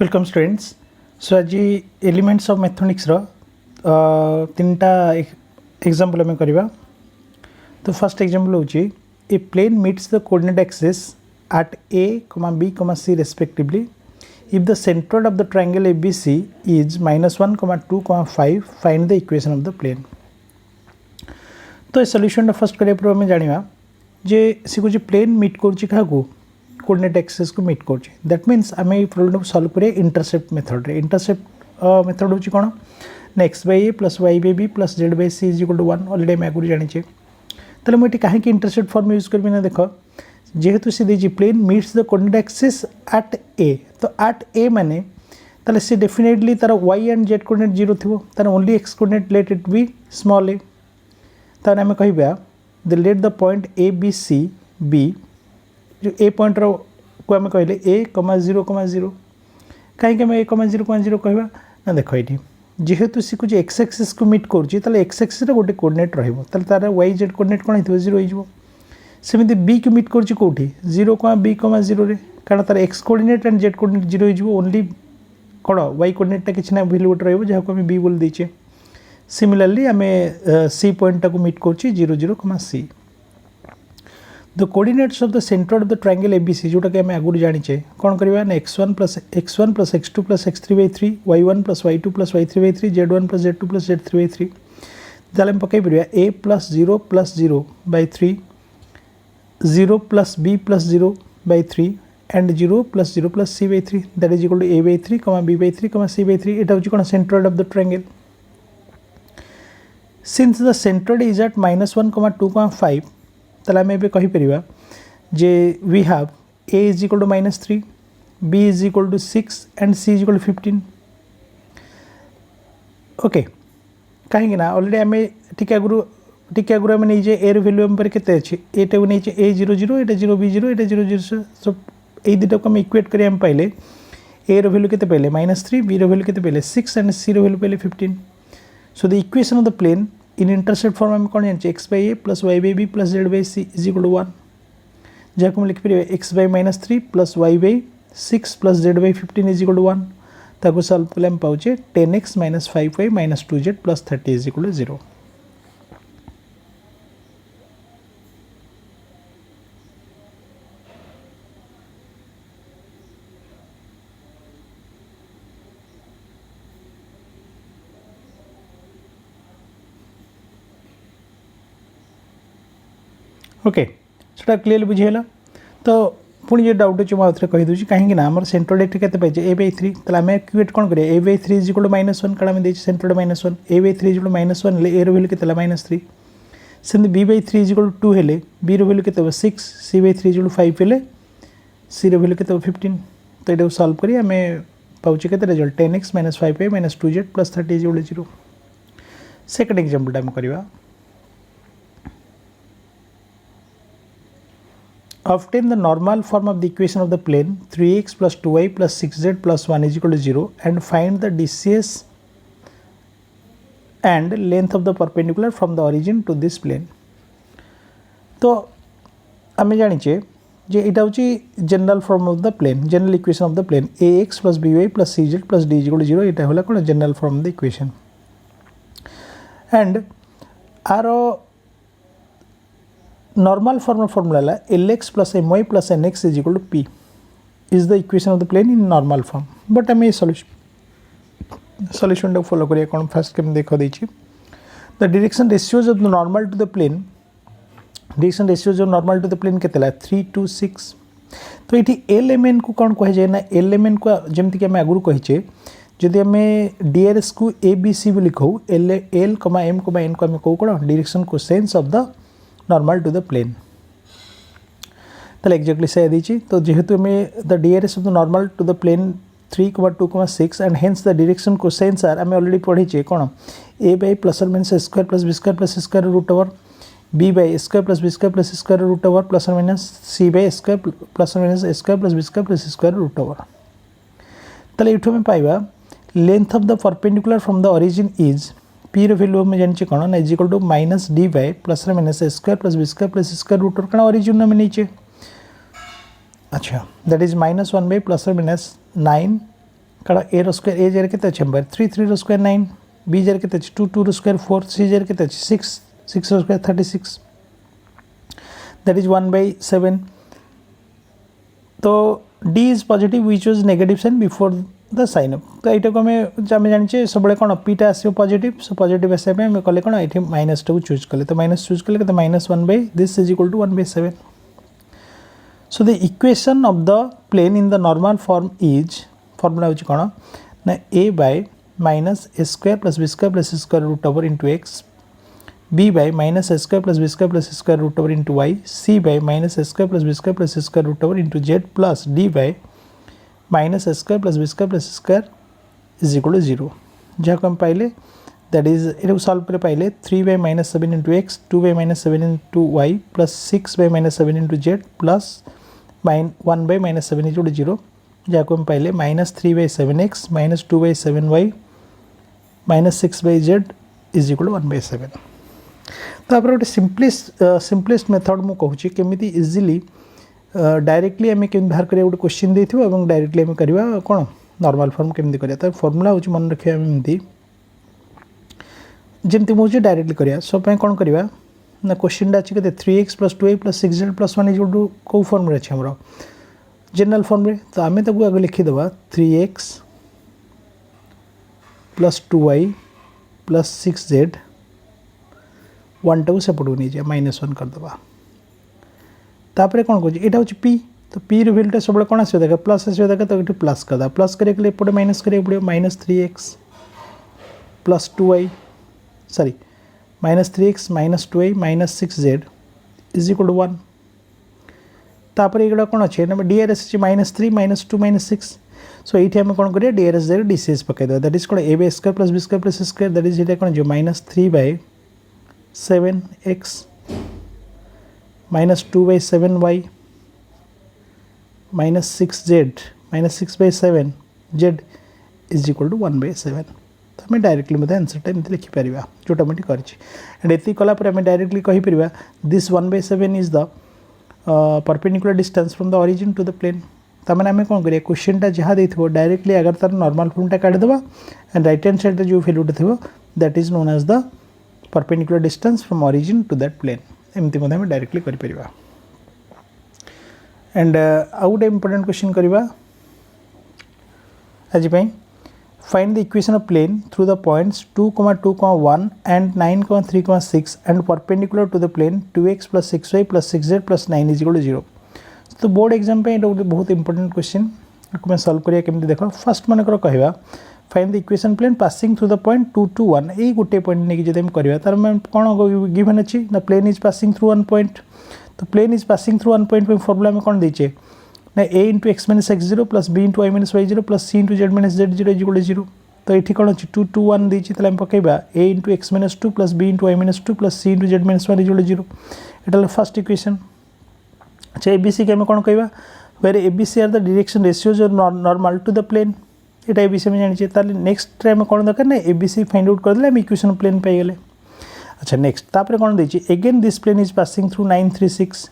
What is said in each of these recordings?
Welcome students. सो आज elements of mathematics तीन टा एग्जांपल आम करवा। तो फर्स्ट एग्जांपल हूँ a plane meets the coordinate axis at a, b, c respectively if the centroid of the triangle ABC is -1, 2, 5 find the equation of the plane. तो ये solution first करिया पूर्व आम जाना जे सी कौन प्लेन मीट कर coordinate axis को meet कर दैट मीन्स आम ये प्रॉब्लम को सॉल्व करिए इंटरसेप्ट मेथड रे। इंटरसेप्ट मेथड हूँ कौन ना x/a + y/b + z/c is equal to 1 already आम आगुरी जाने। तो मुझे कहीं इंटरसेप्ट फॉर्म यूज करी ना, देख जेहेतु सी देजी plane meets the coordinate axis at a, तो एट a माने ताले सी डेफिनेटली तार y एंड z कोऑर्डिनेट 0 थी, तार only x coordinate let it be small a। तार आम कहबा द let the point ABC be जो ए पॉइंट को आम कहले a, 0, 0 कहीं आम a, 0, 0 कहवा ना, देख ये जेहेतु सी कुछ एक्स एक्सिस को मीट कर एक्स एक्सिस गोटे कोऑर्डिनेट रही तार वाई जेड कोऑर्डिनेट कौन हो 0 हो। सेमती बी को मीट कर कौटी 0, b, 0 रे, कारण तार x coordinate and Z coordinate 0 हो, ओनली कौन वाई कोऑर्डिनेटा किसी ना वैल्यू गोटे रही जहाँ को आम बी बोल देचे। सिमिलरली आम सी पॉइंटा को मीट कर 0, 0, c। The coordinates of the centroid of the triangle ABC जोटा कि आम आगुरी जाने कौन करवा ना x1 + x2 + x3/3 y1 + y2 + y3/3 z1 + z2 + z3/3 ताले पकई परिया a + 0 + 0/3 0 + b + 0/3 and 0 + 0 + c/3 that is equal to a/3, b/3, c/3। एटा होची कोन centroid of the triangle. Since the centroid is at -1, 2, 5 ताले आम एबे कहि परिबा जे we have a is equal to -3, b is equal to 6 and c is equal to 15। Okay, कहीं ना ऑलरेडी आम टिके आगुरी आम नहीं ए वैल्यू आम केते अच्छे एटा को नहीं a 0, 0 एटा 0, b 0 एटा 0, 0। सो ये दुटा को आम इक्वेट करी आम पाइले a वैल्यू केते पाइले -3, b वैल्यू केते पाइले 6 एंड c वैल्यू पाइले 15। So the equation of the plane in intercept form में कौन जाने x/a + y/b + z/c is equal to 1, जहाँ को लिखिपर x/-3 + y/6 + z/15 is equal to 1। ताको सॉल्व कले हम पाउचे 10x - 5y - 2z + 30 is equal to 0। Okay, सेटा क्लियर बुझेगा। तो पुणी जो डाउट अच्छे मुझे कहीदे कहीं आम सेंट्रोइड एट के a/3 तो आम इक्वेट कौन करें a/3 इज इक्वल टू -1 कारण आम centroid -1 a/3 is equal to -1 हेल्ले a वैल्यू केते -3। सेमती b/3 इज इक्वल टू 2 हेल्ले b वैल्यू केते 6, c/3 इज इक्वल टू 5 हेल्ले c वैल्यू केते 15। तो ये सॉल्व करी आम पाचे के result 10x - 5y - 2z + 30 is equal to 0। Second example आम करवा। Obtain the normal form of the equation of the plane 3x + 2y + 6z + 1 is equal to 0 and find the distance and length of the perpendicular from the origin to this plane। तो आम जाने जे यहाँ हूँ general form of the plane, general equation of the plane ax + by + cz + d = 0। यहाँ होला कौन general form of the equation and are normal formula lx + my + nx is equal to p is the equation of the plane in normal form। but आम ये solution follow करिए कौन first के देख देछि the direction ratios of the normal to the plane, direction ratios of normal to the plane केतेला 3 to 6। तो ये lmn को कौन कहे जाए ना, lmn को जमती कि आम आगुरी कहीचे जदि आम DRS को ABC भी लिखो l, m, n को आम कहू कौन direction cosines of the normal to the plane. तो एक्जाक्टली से देची। तो जेहेतु हमें the DRS of the normal to the plane 3, 2, 6 and hence the direction cosines are आम ऑलरेडी पढ़ीचे कौन a by ± a² + b² + c² √, b by a² + b² + c² √, ± c by a² ± a² + b² + c² √। ताले इठो में पाइबा length of the perpendicular from the origin is p value में जानी कौन ना is equal to -dy ± a² + b² + c² √, कारण origin में नीचे अच्छा दैट इज -1 by ± 9 कारण ए रो स्क्वायर ए जगह केते अछि हम 3 3 रो स्क्वायर 9 बी जगह केते अछि 2 2 रो स्क्वायर 4 सी जगह केते अछि 6 6 रो स्क्वायर 36 दैट इज 1/7 तो D is positive which was negative sign before the sign up तो एटा को हमें जाने सब कोन पीटा आसो पॉजिटिव सो पॉजिटिव आसे पे हमें कले कोन एठी माइनस टू चूज कले तो माइनस चूज कले तो -1 this is equal to 1/7 so the equation of the plane in the normal form is formula होची कोन ना a by minus a square plus b square plus c square root over into x b by minus a square plus b square plus c square root over into y c by minus a square plus b square plus c square root over into z plus d by minus a square plus b square plus c square is equal to 0 जहाँ को हम पाइले that is it solve करे पाइले 3 by minus 7 into x 2 by minus 7 into y plus 6 by minus 7 into z plus 1 by minus 7 is equal to 0 जहाँ को हम पाइले minus 3 by 7x minus 2 by 7y minus 6 by z is equal to 1/7 तो आप गोटे simplest method मु कहूँ केमी इजिली डायरेक्टली आम के बाहर करिया गोटे क्वेश्चन देथिबो एवं डायरेक्टली आम करवा कौन नॉर्मल फॉर्म केमी करिया तो फॉर्मूला होची मन रखिया एमती जमती मुझे डायरेक्टली करिया सब पे कौन करवा ना क्वेश्चन अच्छी के 3x + 2y + 6z + 1 equal to कौ फॉर्म रे अछि हमरो जनरल फॉर्म रे तो आमे ताको आगे लिखि देबा 3x + 2y + 6z 1 टाउ सेपटू नहीं जाए -1 कर देबा तापर कौन कहूँ यहाँ हूँ पी तो पी वैल्यूटा सब कौन आसो देखा प्लस आसो देखा तो ये प्लस करदा प्लस करने एपटे माइनस करा पड़ो -3x + 2y sorry -3x - 2y - 6z is equal to 1 तापर ये कौन अच्छे ना डीआरएस -3 -2 -6 सो ये आम कौन करिया डीआरएस जगह डीसीएस पकईदेवा दैट इज कौन ए² + b² + c² दैट इज ये कौन जो -3/7x -2/7y -6z -6/7z is equal to 1/7 तो हमें डायरेक्टली मतलब आंसरटा एमती लिखिपर जोटा मुझे करें ये कलापर आम डायरेक्टली कहीपर this 1/7 is the perpendicular distance from the origin to the plane तमें आम कौन करिया क्वेश्चनटा जहाँ देखो डायरेक्टली अगर तार नॉर्मल फॉर्मटा काटिदेवा एंड राइट हैंड साइड जो वैल्यूटा थी that is known as the perpendicular distance from origin to that plane एमती आम डायरेक्टली करिपरिबा एंड आउ गोटे इंपोर्टेंट क्वेश्चन करवा आज find the equation of plane through the points 2, 2, 1 and 9, 3, 6 and perpendicular to the plane 2x + 6y + 6z + 9 is equal to 0 तो board exam पे गोटे बहुत इंपोर्टेंट क्वेश्चन मैं सॉल्व करिया केमती देख फर्स्ट मनकर कहवा find the equation plane passing through the point 2 to 1 यही गोटे पॉइंट नहीं जब करवा तार मैं कौन गिवन अच्छी ना plane is passing through 1 point तो plane is passing through 1 point formula में कौन देचे ना a × x - x0 + b × y - y0 + c × z - z0 is equal to 0 तो ये कौन अच्छी 2 2 1 देती पकईबा a × x - 2 + b × y - 2 + c × z - 1 is equal to 0 यहाँ फर्स्ट इक्वेशन अच्छा ABC के कौन कहवा where ABC are the direction ratios normal to the plane यहाँ ABC में जानी चाहिए नेक्स्ट आम कौन दरकार ना ABC फाइंड आउट करदे आम इक्वेशन प्लेन पाइगले अच्छा नेक्स्ट तापर कौन देची again this plane is passing through 936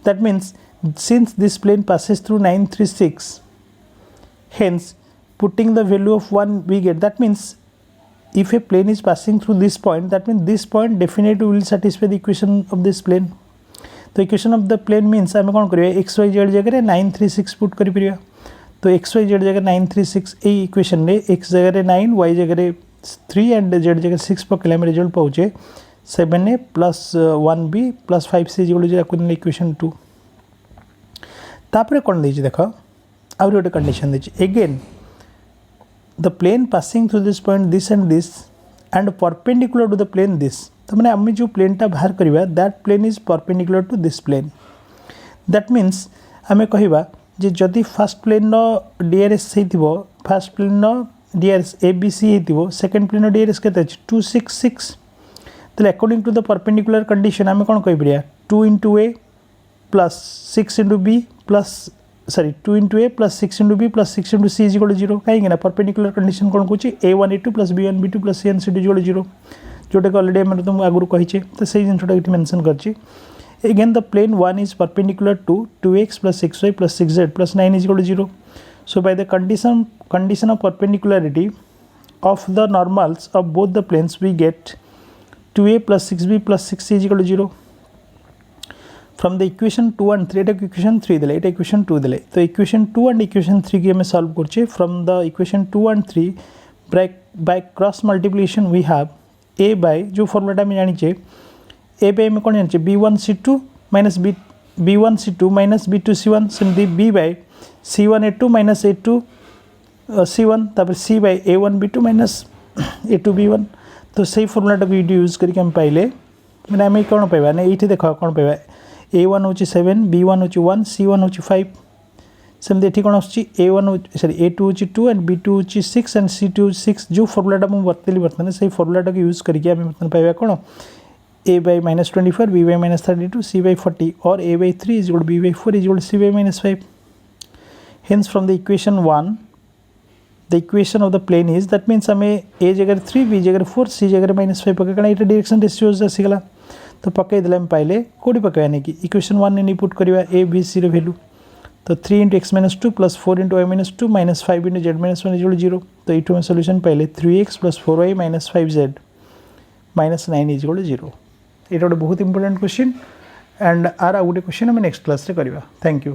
that means since this plane passes through 936 hence putting the value of 1 we get that means if a plane is passing through this point that means this point definitely will satisfy the equation of this plane तो equation of the plane means आम कौन करिया x Y Z जगह 936 put कर तो x Y Z जगह 936 ये equation रे एक्स जगह 9 वाई जगह 3 एंड जेड जगह 6 पकड़े आम रिजल्ट पाचे 7a + 1b + 5c जो इक्वेशन 2 तापर कौन देख आउरी गोटे कंडीशन देची again the plane passing through this point this and perpendicular to the plane this तो मैंने आम जो प्लेनटा बाहर करवा that plane is perpendicular to this plane that means आम कहवा जे जदि फर्स्ट प्लेन डीआरएस हो फर्स्ट प्लेन डीआरएस ABC हो सेकेंड प्लेन डीआरएस के 266 तो according to the perpendicular condition आम कौन कहीपर 2 × a + 6 × b + 2 × a + 6 × b + 6 × c is equal to 0 कहीं परपेंडिकुलर कंडीशन कौन कहूँ a1 a2 + b1 b2 + c1 c2 is equal to 0 जोटा कि अलरेडी आम तुमको आगुरी कहीचे तो सही जिनटा ये मेंशन करछि again the plane 1 is perpendicular to 2x + 6y + 6z + 9 is equal to 0 So by the condition of perpendicularity of the normals of both the planes, we get 2a plus 6b plus 6c is equal to 0. From the equation 2 and 3, এটা equation 3 দিলে, এটা equation 2 দিলে, তো equation 2 and equation 3 কি আমি solve করছি। from the equation 2 and 3 by cross multiplication we have a by जो फॉर्मूलाटा আমি জানিছে a by আমি কোন জানিছে b1 c2 minus b1 c2 minus b2 c1 সেমতি b by c1 a2 minus a2 c1 তারপর c by a1 b2 minus a2 b1। तो सही फॉर्मूलाटाକୁ ଏଇଠି यूज करके हम पाइले ମାନେ ଆମେ କ'ଣ ପାଇବା ନା ଏଇଠି ଦେଖ କ'ଣ ପାଇବା a1 ହେଉଛି 7 b1 ହେଉଛି 1 c1 ହେଉଛି 5 ସେମିତି ଏଠି କ'ଣ ଆସୁଛି a1 ସରି a2 ହେଉଛି 2 and b2 ହେଉଛି 6 and c2 ହେଉଛି 6 ଯେଉଁ ଫର୍ମୁଲାଟା ମୁଁ ବତେଇଲି ବର୍ତ୍ତମାନ ସେଇ ଫର୍ମୁଲାଟାକୁ ୟୁଜ୍ କରିକି ଆମେ ବର୍ତ୍ତମାନ ପାଇବା କ'ଣ a by minus 24 b by minus 32 c by 40 or a by 3 is equal to b by 4 is equal to c by minus 5। hence from the equation 1 the equation of the plane is that means हमें a जगह 3 b जगह 4 c जगह minus 5 पकड़ ये direction ratios आसीगला तो पकई देला हम पाइले कोडी पकया नहीं कि इक्वेशन 1 ने इनपुट करबा a b c रो वैल्यू तो 3 × x - 2 + 4 × y - 2 - 5 × z - 1 = 0। तो इटू में सॉल्यूशन पाइले 3x + 4y - 5z - 9 = 0। ये बहुत इंपोर्टेंट क्वेश्चन एंड आर आ गोटे क्वेश्चन हम नेक्स्ट क्लास रे करबा। Thank you.